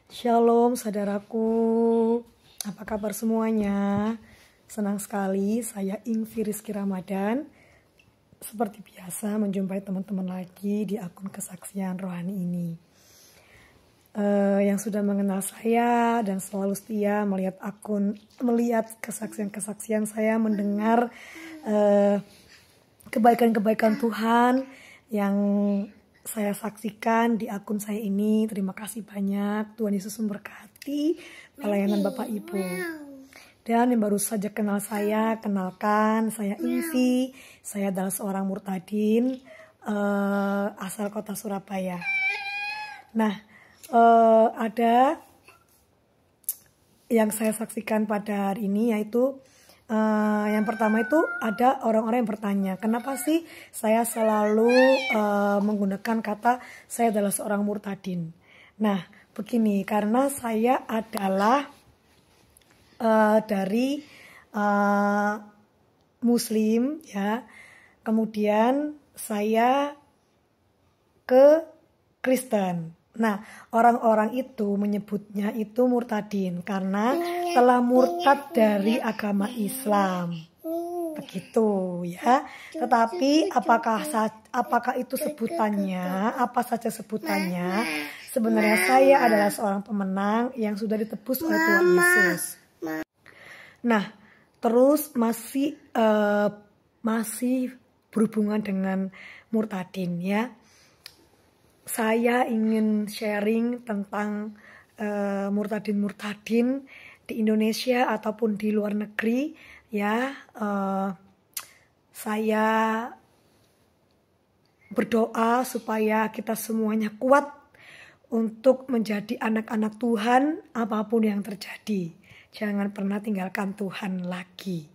Shalom saudaraku, apa kabar semuanya? Senang sekali saya Ingvi Rizky Ramadan seperti biasa menjumpai teman-teman lagi di akun kesaksian rohani ini. Yang sudah mengenal saya dan selalu setia melihat kesaksian-kesaksian saya, mendengar kebaikan-kebaikan Tuhan yang saya saksikan di akun saya ini. Terima kasih banyak. Tuhan Yesus memberkati pelayanan Bapak Ibu. Dan yang baru saja kenal saya, kenalkan, saya Ingvi. Saya adalah seorang murtadin asal kota Surabaya. Nah, ada yang saya saksikan pada hari ini, yaitu yang pertama itu ada orang-orang yang bertanya, kenapa sih saya selalu menggunakan kata saya adalah seorang murtadin. Nah, begini, karena saya adalah dari Muslim, ya. Kemudian saya ke Kristen. Nah, orang-orang itu menyebutnya itu murtadin karena telah murtad dari agama Islam. Begitu ya. Tetapi apakah itu sebutannya? Apa saja sebutannya? Sebenarnya saya adalah seorang pemenang yang sudah ditebus oleh Tuhan Yesus. Nah, terus masih berhubungan dengan murtadin, ya. Saya ingin sharing tentang murtadin-murtadin di Indonesia ataupun di luar negeri, ya. Saya berdoa supaya kita semuanya kuat untuk menjadi anak-anak Tuhan apapun yang terjadi. Jangan pernah tinggalkan Tuhan lagi,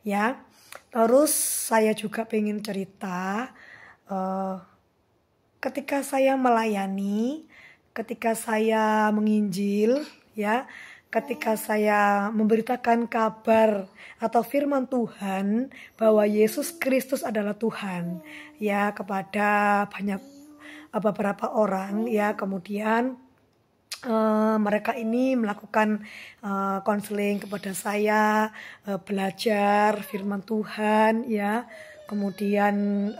ya. Terus saya juga pengen cerita ketika saya melayani, ketika saya menginjil, ya, ketika saya memberitakan kabar atau firman Tuhan bahwa Yesus Kristus adalah Tuhan, ya, kepada beberapa orang, ya, kemudian mereka ini melakukan konseling kepada saya, belajar firman Tuhan, ya, kemudian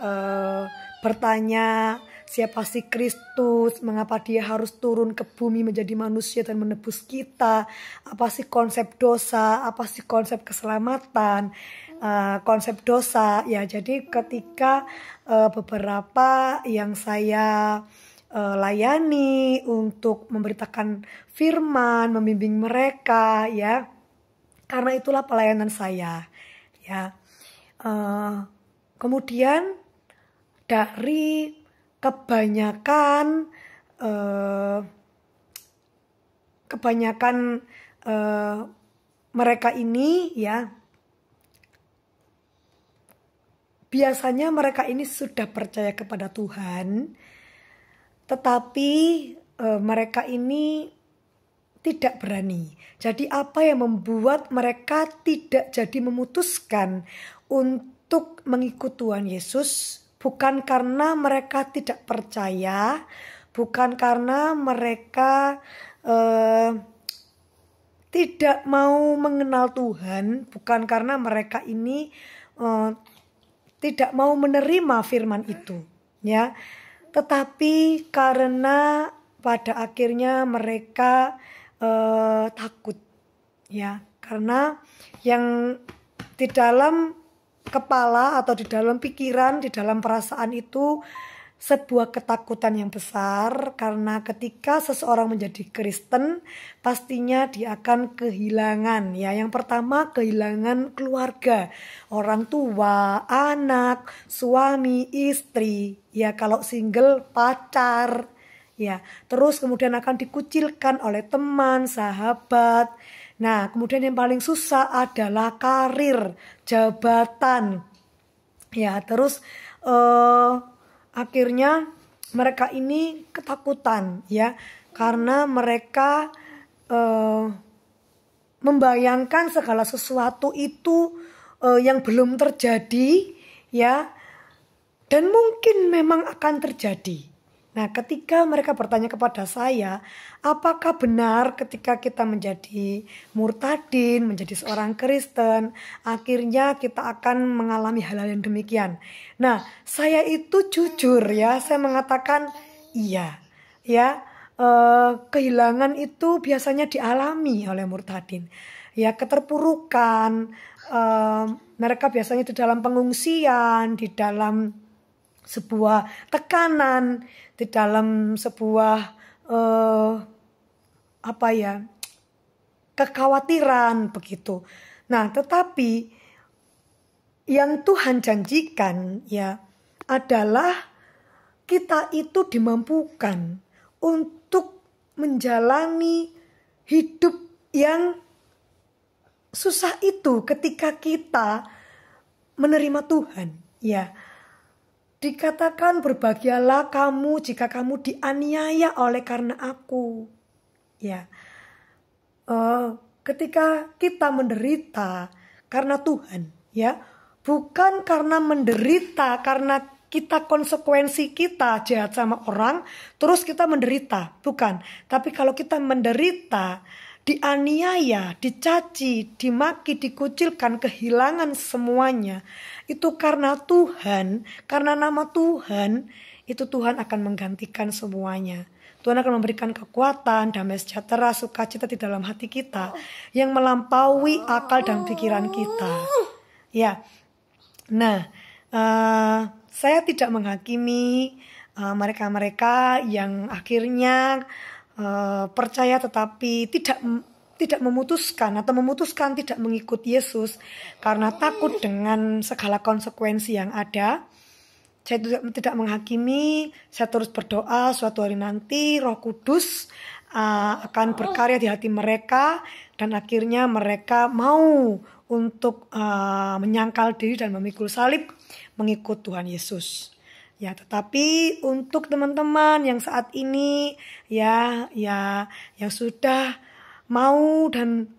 bertanya siapa sih Kristus, mengapa dia harus turun ke bumi menjadi manusia dan menebus kita, apa sih konsep dosa, apa sih konsep keselamatan, konsep dosa, ya. Jadi ketika beberapa yang saya layani untuk memberitakan firman, membimbing mereka, ya, karena itulah pelayanan saya, ya. Kemudian dari kebanyakan mereka ini, ya, biasanya mereka ini sudah percaya kepada Tuhan, tetapi mereka ini tidak berani. Jadi apa yang membuat mereka tidak jadi memutuskan untuk mengikut Tuhan Yesus? Bukan karena mereka tidak percaya, bukan karena mereka tidak mau mengenal Tuhan, bukan karena mereka ini tidak mau menerima firman itu, ya. Tetapi karena pada akhirnya mereka takut, ya, karena yang di dalam kepala atau di dalam pikiran, di dalam perasaan itu sebuah ketakutan yang besar, karena ketika seseorang menjadi Kristen pastinya dia akan kehilangan, ya, yang pertama kehilangan keluarga, orang tua, anak, suami, istri, ya, kalau single pacar, ya, terus kemudian akan dikucilkan oleh teman, sahabat. Nah, kemudian yang paling susah adalah karir, jabatan, ya, terus akhirnya mereka ini ketakutan, ya, karena mereka membayangkan segala sesuatu itu yang belum terjadi, ya, dan mungkin memang akan terjadi, Nah, ketika mereka bertanya kepada saya, apakah benar ketika kita menjadi murtadin, menjadi seorang Kristen, akhirnya kita akan mengalami hal-hal yang demikian? Nah, saya itu jujur ya, saya mengatakan iya, ya. Kehilangan itu biasanya dialami oleh murtadin, ya, keterpurukan. Mereka biasanya di dalam pengungsian, di dalam sebuah tekanan, di dalam sebuah kekhawatiran begitu. Nah, tetapi yang Tuhan janjikan ya adalah kita itu dimampukan untuk menjalani hidup yang susah itu ketika kita menerima Tuhan, ya. Dikatakan berbahagialah kamu jika kamu dianiaya oleh karena aku, ya. Ketika kita menderita karena Tuhan, ya, bukan karena menderita karena kita konsekuensi kita jahat sama orang, terus kita menderita, bukan. Tapi kalau kita menderita, dianiaya, dicaci, dimaki, dikucilkan, kehilangan semuanya, itu karena Tuhan, karena nama Tuhan, itu Tuhan akan menggantikan semuanya. Tuhan akan memberikan kekuatan, damai sejahtera, sukacita di dalam hati kita yang melampaui akal dan pikiran kita. Ya, nah, saya tidak menghakimi mereka-mereka yang akhirnya percaya tetapi tidak memutuskan atau memutuskan tidak mengikut Yesus karena takut dengan segala konsekuensi yang ada. Saya tidak menghakimi, saya terus berdoa suatu hari nanti Roh Kudus akan berkarya di hati mereka dan akhirnya mereka mau untuk menyangkal diri dan memikul salib mengikut Tuhan Yesus. Ya, tetapi untuk teman-teman yang saat ini ya yang sudah mau dan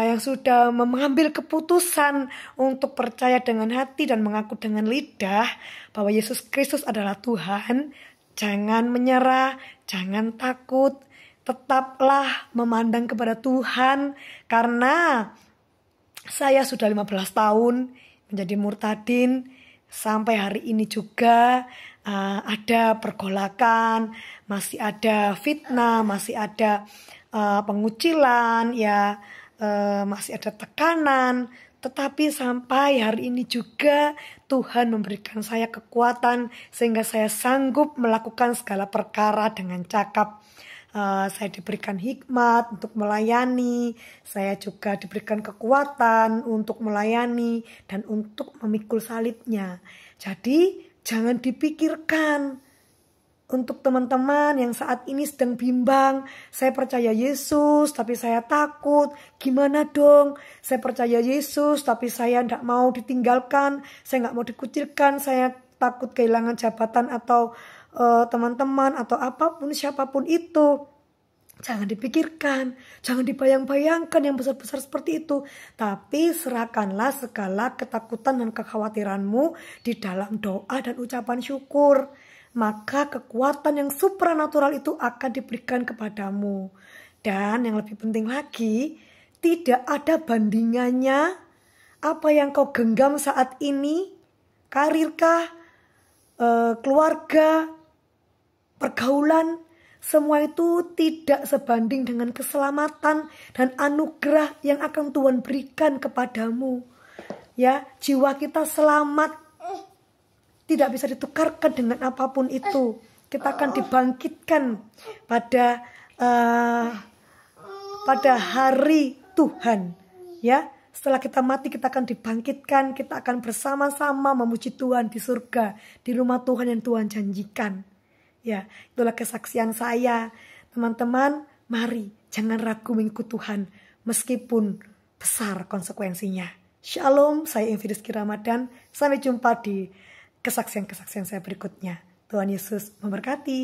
yang sudah mengambil keputusan untuk percaya dengan hati dan mengaku dengan lidah bahwa Yesus Kristus adalah Tuhan, jangan menyerah, jangan takut, tetaplah memandang kepada Tuhan karena saya sudah 15 tahun menjadi murtadin. Sampai hari ini juga ada pergolakan, masih ada fitnah, masih ada pengucilan, ya, masih ada tekanan. Tetapi sampai hari ini juga Tuhan memberikan saya kekuatan sehingga saya sanggup melakukan segala perkara dengan cakap. Saya diberikan hikmat untuk melayani, saya juga diberikan kekuatan untuk melayani dan untuk memikul salibnya. Jadi jangan dipikirkan untuk teman-teman yang saat ini sedang bimbang, saya percaya Yesus tapi saya takut, gimana dong? Saya percaya Yesus tapi saya tidak mau ditinggalkan, saya nggak mau dikucilkan, saya takut kehilangan jabatan atau teman-teman atau apapun siapapun itu. Jangan dipikirkan, jangan dibayang-bayangkan yang besar-besar seperti itu. Tapi serahkanlah segala ketakutan dan kekhawatiranmu di dalam doa dan ucapan syukur. Maka kekuatan yang supranatural itu akan diberikan kepadamu. Dan yang lebih penting lagi, tidak ada bandingannya apa yang kau genggam saat ini, karirkah, keluarga, pergaulan, semua itu tidak sebanding dengan keselamatan dan anugerah yang akan Tuhan berikan kepadamu. Ya, jiwa kita selamat, tidak bisa ditukarkan dengan apapun itu. Kita akan dibangkitkan pada hari Tuhan. Ya, setelah kita mati kita akan dibangkitkan, kita akan bersama-sama memuji Tuhan di surga, di rumah Tuhan yang Tuhan janjikan. Ya, itulah kesaksian saya. Teman-teman, mari jangan ragu mengikut Tuhan meskipun besar konsekuensinya. Shalom, saya Invi Rizky Ramadan. Sampai jumpa di kesaksian-kesaksian saya berikutnya. Tuhan Yesus memberkati.